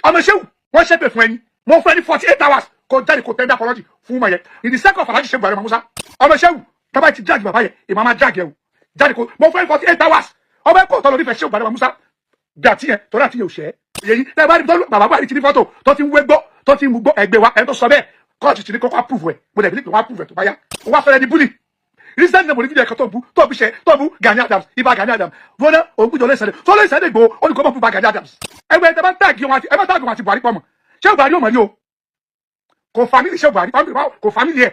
ọmọ ṣéwù wọ́n ṣépè fún ẹni mo fẹ́ ní 48 hours kó jáde kó tender apology fún ọmọ yẹn in the second of Alhaji Shehu Buhari Musa ọmọ ṣéwù tábà ti drag bàbá yẹn ìmọ̀ máa drag yẹn o jáde kó mo fẹ́ ní 48 hours ọmọ ẹ̀kọ́ tọ́lọ́ nífẹ̀ẹ́ Shehu Buhari Musa gbàtí yẹn tọ́lá àti yẹn ò ṣẹ́ yẹn tẹ́ bá rí bàbá Buhari ti ní fọ́tò tó ti ń wé gbọ́ tó ti ń mú gbọ́ ẹgbẹ́ wa ẹni tó sọ bẹ́ẹ̀ kọ́ọ̀tù ti ní kókó approve ẹ̀ mo dẹ̀ bí pé wọ́n approve ẹ̀ tó bá yá wọ́n wá fẹ́rẹ́ ní bully recent ní mo ní fídíò ẹ̀kọ́ tó bu Gani Adams ibà Gani Adams bọ́lá ògbújọ lẹ́sẹ̀lẹ̀ tó lẹ́sẹ̀lẹ̀ gbò ó ní kó bọ́ fún ibà Gani Adams ẹgbẹ́ ẹ̀ bá tàgì wọn àti Buhari pọ̀ mọ́ Shehu Buhari ò mọ̀ ní o kò family Shehu Buhari kò family ẹ̀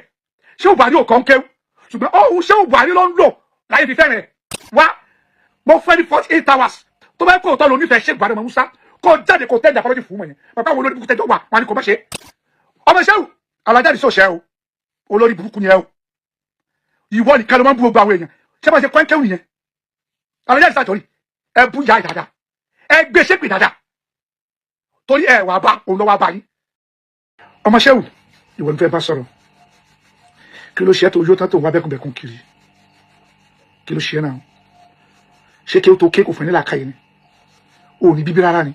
Shehu Buhari ò kàn kéwù ṣùgbọ́n òun Shehu Buhari ló ń lò láyé fi fẹ́rẹ̀ wá mo fẹ́ ní 48 hours tó bá kó tọ́ lọ nífẹ̀ẹ́ Shehu Buhari Musa kó jáde kó tẹ́jà fọlọ́jì fún wọn yẹn bàbá wo lórí burúkú tẹ́jọ́ wà wọn ni kò má ṣe ọmọ Shehu alájáde sọ̀ṣẹ́ o olórí burúkú ni ẹ o ìwọ nìkan ló máa ń bú gbogbo àwọn èèyàn ṣé máa ṣe kọ́ńkẹ́wù nìyẹn alájáde sàtọ́rí ẹ bú ya dáadáa ẹ gbé ṣépè dáadáa torí ẹ wà bá òun lọ́wọ́ bá yín ọmọ Shehu ìwọ ní fẹ́ bá sọ̀rọ̀ kí ló ṣe tó yóò tán tó wá bẹ́kùnbẹ́kùn kiri kí ló ṣe náà ṣé kí ó tó kéèkù fún ẹ nílà káyé ni ò ní bíbí rárá ni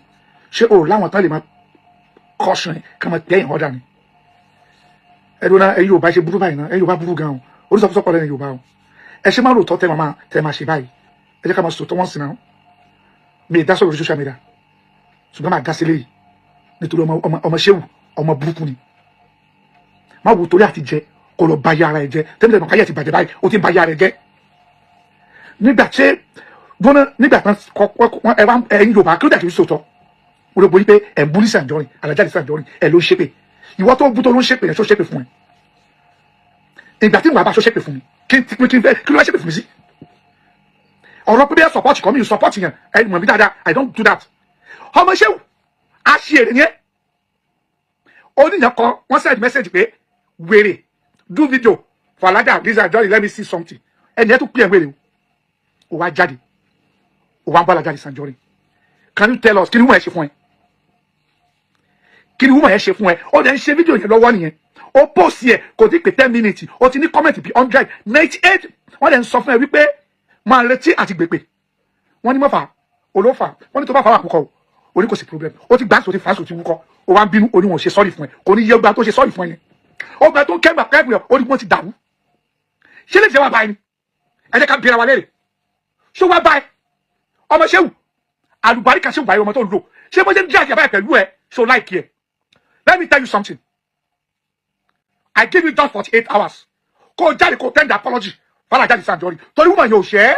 ṣé o láwọn tán lè máa kọ́sùn ẹ ká máa tẹ́yìn ọ̀dà ni ẹ̀rọ náà ẹ̀yin Yorùbá ṣe burú báyìí náà ẹ̀yin Yorùbá burú gan o oríṣiríṣi lẹ́yìn Yorùbá o ẹ ṣe máa lòótọ́ tẹ́ máa ṣe báyìí ẹ jẹ́ ká máa sòótọ́ wọ́n sì náà mi ì dá sọ̀rọ̀ social media ṣùgbọ́n máa dá sílé yìí nítorí ọmọ Shehu ọmọ burúkú ni má wo torí àti jẹ kó lọ bá yàrá ẹ jẹ tẹ́lẹ̀ náà káyọ̀ ti bàjẹ́ báyìí ó ti bá yàrá ẹ jẹ nígbà tí tán ẹ̀yin Yorùbá kí ló dà kí n sòótọ́ mo lè bọ́ yí pé ẹ̀ ń bú ní Sanjorin Alhaji Sanjorin ẹ̀ ló ń ṣépè ìwọ tó bú tó ló ń ṣépè yẹn tó ṣépè fún ẹ ìgbà tí ìwà bá ṣó ṣépè fún mi kí ló wá ṣépè fún mi sí ọ̀rọ̀ pé bí ẹ support kọ́ mi support yẹn ẹ mọ̀ mi dáadáa I don't do that ọmọ Shehu a ṣe èrè yẹn oníyàn kan wọ́n send message pé wèrè do video for Alhaji Sanjorin let me see something ẹni ẹ tó pè é wèrè o wá jáde o wá ń bá Alhaji Sanjorin can you tell us kí ni wọ́n ẹ ṣe fún ẹ kí ni wọ́n ẹ ṣe fún ẹ ó dẹ̀ ń ṣe fídíò yẹn lọ́wọ́ nìyẹn ó post yẹ kò tí pé 10 minutes ó ti ní comment bí 100 98 wọ́n dẹ̀ ń sọ fún ẹ wípé máa retí àti gbèpè wọ́n ní mọ́fà olófà wọ́n ní tó bá fà wà púpọ̀ o ní kò sí problem ó ti gbà sóti fà sóti wúkọ́ ó wá ń bínú oníwọ̀n ṣe sọ́ọ̀rì fún ẹ kò ní yẹ ọgbà tó ṣe sọ́ọ̀rì fún ẹ yẹn ó gbà tó ń kẹ́gbà kẹ́gbà ó ní wọ́n ti dàrú ṣé lè jẹ́ wá báyìí ẹ jẹ́ ká bẹ̀rẹ̀ wa léèrè ṣé wá báyìí ọmọ Shehu àlùbáríkà Shehu báyìí ọmọ tó ń lò ṣé bó ṣe ń jẹ́ àjẹ́ báyìí pẹ̀lú ẹ ṣó láìkí ẹ let me tell you something I give you just 48 hours kó jáde kó tender apology fara Alhaji Sanjorin torí wọ́n yóò ṣẹ́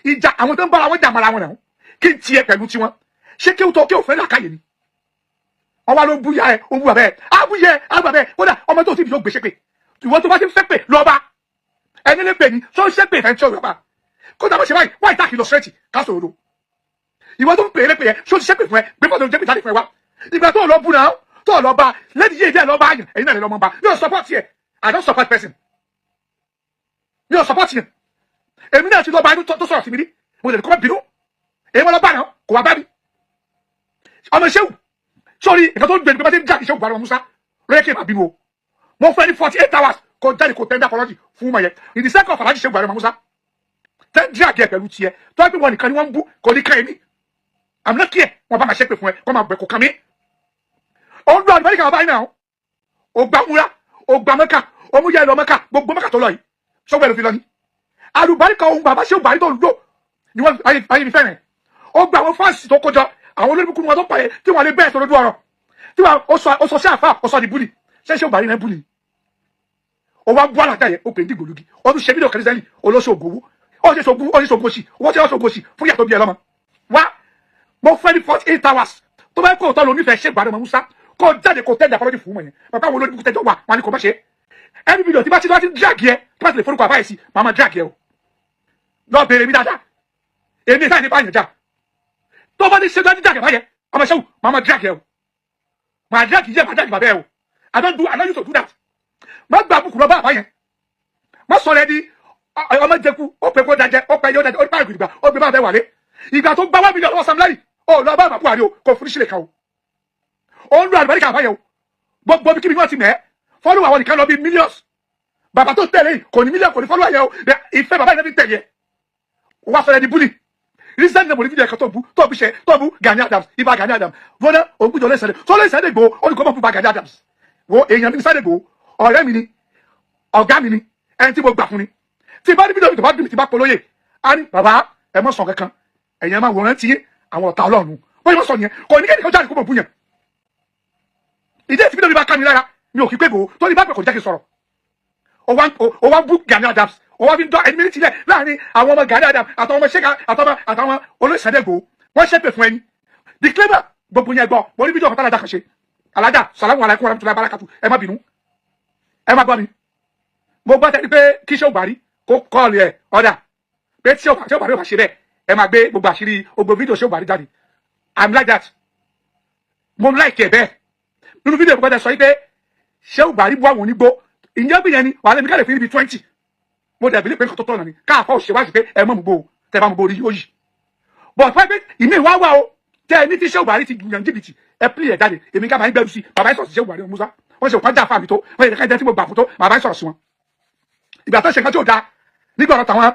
ìjà àwọn tó ń bára wọn jà mọ́ra wọn náà kí n tiẹ̀ pẹ̀lú tiwọn ṣé kí o tó kí o fẹ́ làkàyè ni ọwọ́ ló ń bú ya ẹ ó ń bú bàbá ẹ àbúyẹ àbàbẹ kódà ọmọ tó ti bí yóò gbèsè pé ìwọ tó bá ti ń fẹ́ pè lọ́ba ẹni lè pè ní tó ń ṣe pè fẹ́ ń tí ọ̀rọ̀ bá kódà bó ṣe báyìí wáyé táàkì lọ sírẹ́tì káṣọ òdo ìwọ tó ń pè é lépè yẹn ṣó ti ṣe pè fún ẹ gbé fọ́tò jẹ́ pè jáde fún ẹ wá ìgbà tó lọ bú náà tó lọ bá lẹ́dí yé ìdí ẹ̀ lọ bá yàn ẹ̀yin náà lè lọ mọ́ bá yóò support yẹ I don't support person yóò support yẹn èmi náà ti lọ bá inú tó sọ̀rọ̀ sí mi rí mo lè kọ́ bá bínú èyí wọn lọ bá náà kò wá bá mi ọmọ Shehu sórí nǹkan tó ń gbẹ̀dùn pé bá ti ń jáde Shehu Buhari Musa lóye kí n máa bínú o mo fẹ́ ní 48 hours kó jáde kó tender apology fún ọmọ yẹn in the second of Alhaji Shehu Buhari Musa tẹ́ díàgì ẹ̀ pẹ̀lú tiẹ̀ tó wá pé wọn nìkan ni wọ́n ń bú kò ní ká èmi àmì náà kí ẹ̀ wọ́n bá máa ṣépè fún ẹ kó máa bẹ̀ kó kàn mí òun lọ àdìbẹ́rẹ́ kan báyìí náà ó gba múra ó gba Mẹ́kà ó mú yẹ lọ Mẹ́kà gbogbo Mẹ́kà tó lọ yìí sọ́gbẹ́ ló fi lọ ní àlùbáríkà ohun bàbá Shehu Buhari tó ń lò ní wọ́n ayé mi fẹ́ràn ó gba àwọn fáǹsì tó kójọ àwọn olórí wọn tó pààyè tí wọ́n lè bẹ́ẹ̀ tó lójú ọ̀rọ̀ tí wọ́n ó sọ sí àfà ó sọ di búlì ṣé Shehu Buhari náà búlì ó wá bú àlàkà yẹ ó pè é dìgbòlugi ó tún ṣe fídíò kẹrìsẹ́lì olóṣogbo owó ó ṣe ṣogbo sí owó tí ó ṣogbo sí fún yàtọ̀ bí ẹ lọ́mọ wá mo fẹ́ ní 48 hours tó bá kó tọ́ lọ nífẹ̀ẹ́ Shehu Buhari Musa kó jáde kó tẹ́jà fọlọ́jì fún wọn yẹn bàbá wo lórí burúkú tẹ́jọ́ wà wọn ni kò má ṣe ẹni fídíò tí bá ti drag yẹ tí bá ti lè forúkọ àbáyé sí màmá drag yẹ o lọ bèrè mi dáadáa èmi ìta ìnípa àyànjá tó bá ní ṣe dájú drag báyẹ ọmọ Shehu màmá drag yẹ o màá drag yẹ màá drag bàbá yẹ o I don't use to do that má gba àbùkù lọ bá àbáyẹ má sọ rẹ di ọmọ jẹku ó pè kó dajẹ ó pè yóò dajẹ ó bá ìgbìgbà ó gbé bá bẹ wàlé ìgbà tó gbá 1 million lọ́wọ́ Sam Larry ó lọ bá Buhari o kò fún ìṣẹ̀lẹ̀ kan o ó ń lo àlùbáríkà àbáyẹ o gbogbo bí kíbi wọn ti mẹ́ fọ́lùwà wọn nìkan lọ bí millions bàbá tó tẹ̀lé kò ní mílíọ̀nù kò ní fọ́lùwà yẹ o ìfẹ́ bàbá yẹn fi tẹ̀lé wá fẹ́rẹ́ di búlì recently mo rí fídíò ẹ̀kan tó bu Gani Adams ibà Gani Adams wọ́n òun gbìjọ lẹ́sẹ̀ rẹ̀ tó lẹ́sẹ̀ rẹ̀ gbò ó ní kó mọ̀ fún ibà Gani Adams wo èèyàn mi ní Sunday Igboho ọ̀rẹ́ mi ni ọ̀gá mi ni ẹni tí mo gbà fún ni tí bá ní fídíò mi tó bá dùn mí tí bá polóyè á ní bàbá ẹ mọ̀ sàn kankan ẹ̀yàn máa wòran tí àwọn ọ̀tá Ọlọ́run wọ́n yẹ mọ̀ sọ nìyẹn kò ní kẹ́nìkan jáde kó mọ̀ bú yẹn ìdí èsì fídíò mi bá ká mi lára mi ò kí pé Igboho tó ní bá pẹ̀ kò jẹ́ kí n sọ̀rọ̀ ó wá bú Gani Adams ó wá fi dán ẹni méjì lẹ̀ láàrin àwọn ọmọ Gani Adams àtàwọn ọmọ ṣẹ́ka àtàwọn olóyè Sunday Igboho wọ́n ṣépè fún ẹni disclaimer gbogbo yẹn gbọ́ mo ní fídíò kan tálájà kan ṣe alájà salamu alaykum warahmatullahi wabarakatuh ẹ má bínú ẹ má gbọ́ mi mo gbọ́ tẹ́lẹ̀ pé kí ṣé ògbàrí kó kọ́ọ̀lù ẹ̀ ọ̀dà pé tí ògbàrí ò bá ṣe bẹ́ẹ̀ ẹ máa gbé gbogbo àṣírí gbogbo fídíò ṣé ògbàrí jáde I'm like that mo like ẹ̀ bẹ́ẹ̀ nínú fídíò ìpínlẹ̀ sọ pé ṣé ògbàrí bú àwọn onígbó ìyẹn bí yẹn ni wàhálà mi ká lè fi níbi 20 mo dẹ̀ bílẹ̀ pé nǹkan tó tọ̀nà ni káàkọ́ òṣèwádìí pé ẹ mọ̀ mú gbó tẹ bá mú gbó orí yóò yìí but wọ́n pé ìmí wá wá o tẹ ẹni tí ṣé ògbàrí ti gbìyànjú jìbìtì ẹ pílì ẹ̀ jáde èmi ká máa ń gbẹ́rù sí bàbá ìsọ̀rọ̀ sí ṣé ògbàrí Musa wọ́n ṣe òkan jà fáàmì tó wọ́n yẹ ká tí mo gbà fún tó bàbá ìsọ̀rọ̀ sí wọn ìgbà tó ṣe nǹkan tí ò da nígbà ọ̀rọ̀ tàwọn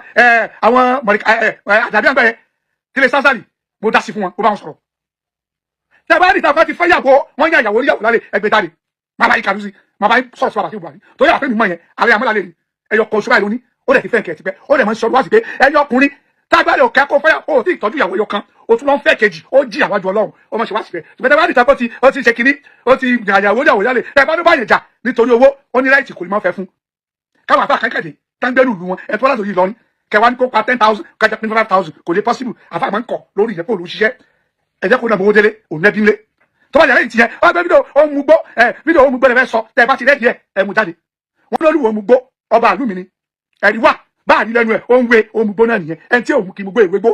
àwọn àjàbí àgbẹ̀ kílẹ̀ sásàlì mo dá sí fún wọn mo bá wọn sọ̀rọ̀ tẹ bá rí tàbá ti fẹ́ yàgò wọ́n yà ìyàwó níyàwó lálẹ́ ẹgbẹ́ jáde má bá yí kàdú sí má bá yí sọ̀rọ̀ sí bàbá sí Buhari tó yà pé mi mọ̀ yẹn àrẹ àmúlálẹ́ ni ẹyọ kan oṣù báyìí lóní ó dẹ̀ ti fẹ́ kẹ̀ ti pẹ́ ó dẹ̀ máa ń sọ wá sí pé ẹyọ ọkùnrin tágbàlẹ̀ òkè kó fẹ́yà ó ti ìtọ́jú ìyàwó ẹyọ kan ó tún lọ ń fẹ́ kejì ó jí àwájú Ọlọ́run ó máa ṣe wá sí pé ṣùgbọ́n tẹ́wá nìta ó ti ṣe kinní ó ti yàwó yàwó yálẹ̀ ẹ bá ló bá yẹn jà nítorí owó ó ní láìtì kò ní máa fẹ́ fún káwọn àfa àkànkàdé táǹgbẹ́rù lu wọn ẹ tó wá látòrí lọ ní kẹwàá ní kó pa 10,000 kájà pín 5,000 kò lè possible àfa máa ń kọ lórí ìyẹn pé olùṣiṣẹ́ ẹ jẹ́ kó dà mọ́wó délé òun lẹ́bí ńlé tó bá yàrá ìtìyẹn ó gbé fídíò ó mú gbó lè fẹ́ sọ tẹ́ ẹ bá ti rẹ́ẹ̀dì ẹ mú jáde wọ́n lórí wo mú gbó ọba àlú mi ni ẹ̀rí wà báàrí lẹ́nu ẹ̀ ó ń wé ó mú gbó náà nìyẹn ẹni tí òun kì í mú gbó ìwé gbó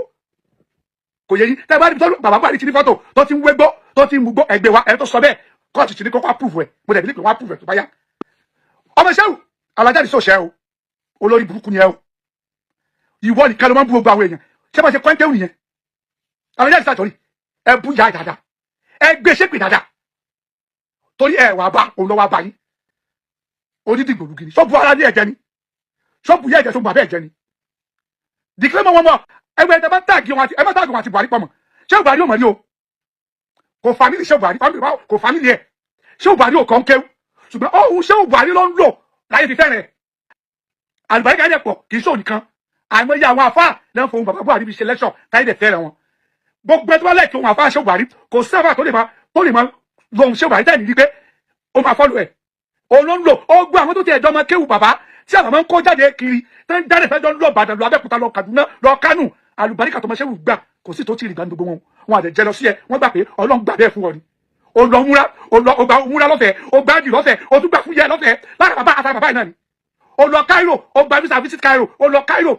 kò yẹ yín tẹ́ bá rí bàbá Buhari ti ní fọ́tò tó ti ń wé gbó tó ti ń mú gbó ẹgbẹ́ wa ẹ̀ tó sọ bẹ́ẹ̀ kóòtù ti ní kókó approve ẹ̀ mo dẹ̀ bí pé wọ́n approve ẹ̀ tó bá yá ọmọ ṣẹ́wù alájáde sọ̀ṣẹ́ o olórí burúkú ni ẹ o ìwọ nìkan ló máa ń bú gbogbo àwọn èèyàn ṣé máa ṣe kọ́ńtẹ́wù nìyẹn alájáde sàtọ́rí ẹ bú yá dáadáa ẹ gbé ṣépè dáadáa torí ẹ wà bá òun lọ́wọ́ bá yín onídìgbò lùgìrì ṣọ́ọ̀bù ara ní ẹ̀jẹ̀ ni ṣọ́ọ̀bù yẹ ẹ̀jẹ̀ ṣọ́ọ̀bù abẹ́ ẹ̀jẹ̀ ni dìklẹ́mọ̀ wọn mọ̀ ẹgbẹ́ ẹ̀jẹ̀ bá táàgì wọn àti ẹ bá táàgì wọn àti Buhari pọ̀ mọ̀ ṣé Buhari ò mọ̀ rí o kò fámìlì ṣé Buhari kò fámìlì ẹ̀ ṣé Buhari ò kàn kéwù ṣùgbọ́n òun ṣé Buhari ló ń lò láyé fífẹ́ rẹ̀ àlùbáríkà ẹ̀jẹ̀ pọ̀ kì í ṣòwò nìkan àìmọye àwọn afá lẹ́nu fún bàbá Buhari fi ṣe lẹ́ṣọ̀ táyé dẹ̀ fẹ́rẹ̀ wọn gbogbo ẹ̀ tó bá lẹ́ẹ̀kì òun àfá ṣé Buhari kò sábà tó lè máa lòun ṣé Buhari tẹ́ẹ̀ ní wípé ó máa fọ́lù ẹ̀ òun ló ń lò ó gbọ́ àwọn tó ti ẹ̀jọ́ máa kéwù bàbá tí àwọn máa ń kó jáde kiri tó ń jáde fẹ́jọ́ lọ Ìbàdàn lọ Abẹ́òkúta lọ Kaduna lọ Kánò àlùbáríkà tó máa ṣẹ́wù gbà kò sí tó ti rí ìgbà gbogbo wọn àdẹ̀jẹ́ lọ sí ẹ wọ́n gbà pé Ọlọ́run gbà bẹ́ẹ̀ fún wọn ni ó lọ múra lọ́fẹ̀ẹ́ ó gbà jù lọ́fẹ̀ẹ́ ó tún gbà fún yẹ lọ́fẹ̀ẹ́ lára bàbá àtàrà bàbá yìí náà ni ó lọ Cairo ó gba visa visit Cairo ó lọ Cairo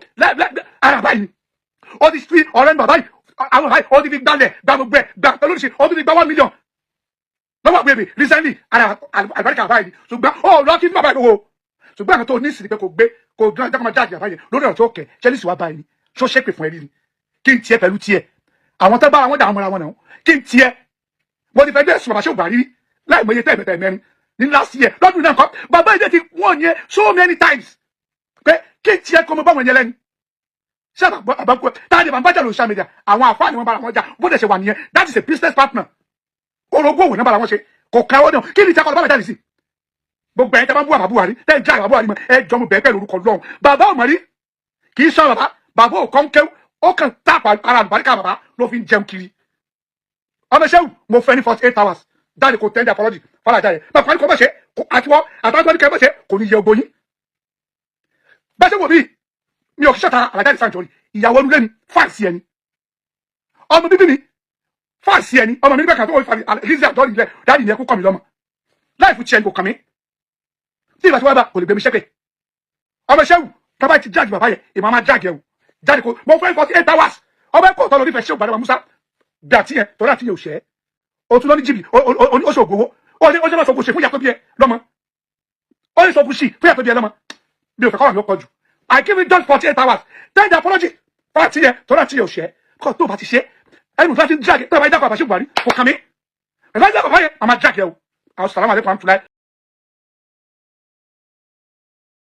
ara bàbá yìí ni ó ti fi ọ̀rẹ́ ní bàbá yìí àwọn bàbá yìí ó ti fi gbalẹ̀ gba gbogbo ẹ̀ gba olóṣèlú ó ti fi gba 1 million lọ́wọ́ àgbègbè recently ara àlùbáríkà bàbá yìí ṣùgbọ́n ó lọ kí bàbá yìí gbogbo ṣùgbọ́n àwọn tó ní ìsìn pé kò gbé kò gbé ọjọ́ kan máa jáde bàbá yìí lórí ọ̀rọ̀ tó kẹ̀ Chelsea wà báyìí ṣó ṣépè fún ẹ rí ni kí n tiẹ̀ pẹ̀lú tiẹ̀ àwọn tó bá àwọn dààmú ara wọn náà kí n tiẹ̀ mo ti fẹ́ dé ẹ̀sùn bàbá ṣé ò bá rí láì mọ iye tẹ́ẹ̀mẹ́tẹ́ mẹ́rin ní last year lọ́dún náà kọ́ bàbá yìí ti wọ́n yẹn so many times pé kí n tiẹ̀ kọ́ mo bá wọn yẹn lẹ́nu ṣé àbákú táàdì bàbá jà lórí social media àwọn àfáà ni wọ́n bára wọn jà bó dẹ̀ ṣe wà nìyẹn that is a business partner orogún òwò náà bára wọn ṣe kò ká ọ́ náà kí ni ìtakọ̀ bàbá jáde sí gbogbo ẹ̀yin tẹ́ bá ń bú àbá Buhari tẹ́ ń já àbá Buhari mọ́ ẹ jọ mo bẹ̀ẹ́ pẹ̀lú orúkọ lọ́hùn bàbá ò mọ̀ rí kì í sọ bàbá ò kàn kéwù ó kàn tàpá ara àlùbáríkà bàbá ló fi ń jẹun kiri ọmọ ṣẹ́wù mo fẹ́ ní 48 hours dáàdì kò tẹ́ndẹ̀ apology fọlájà yẹn bàbá ní kò mọ̀ ṣe àtiwọ́ àtàwọn ní kẹ́ mọ̀ ṣe kò ní yẹ ogbó yín bẹ́ẹ̀ ṣe wò mí mi ò kí ṣàtà àlàjáde Sanjori ìyàwó olúlé ni fáàsì ẹni ọmọ bíbí mi fáàsì ẹni ọmọ mi nígbà kan tó wọ́n fi rízì àjọ ìlẹ̀ dáàdì yẹn kó kọ́ mi lọ́mọ láìfù tiẹ̀ kò kàn mí tí ìgbà tí wọ́n bá kò lè gbé mi ṣẹ́pẹ̀ ọmọ ṣẹ́wù tábà ti jáde bàbá yẹn ìmọ̀ máa jáde ẹ̀wù jáde kó mo fẹ́ 48 hours ọmọ ẹ̀kọ́ tọ́lọ́ nífẹ̀ẹ́ ṣẹ́wù bàdàbà Musa bí àti yẹn tọ́lá àti yẹn ò ṣẹ́ o tún lọ ní jìbì ó ṣe ògbówó ó ní ọjọ́ sọ̀kù ṣe fún ìyàtọ̀ bí ẹ lọ́mọ ó ní sọ̀kù ṣì fún ìyàtọ̀ bí ẹ lọ́mọ bí o fẹ́ kọ́ wà ní ọkọ̀ jù I give it just 48 hours tell the apology fún àti yẹn tọ́lá àti yẹn ò ṣẹ́ kọ́ tó bá ti ṣe ẹnu tó bá ti ń jáde tó bá yẹ dákọ̀ àbáṣe Buhari kò kàn mí ẹ̀fọ́ ìjákọ̀ fáyẹ àmà jáde ẹ̀ o àwọn sàlámù àlékún àmì tùláì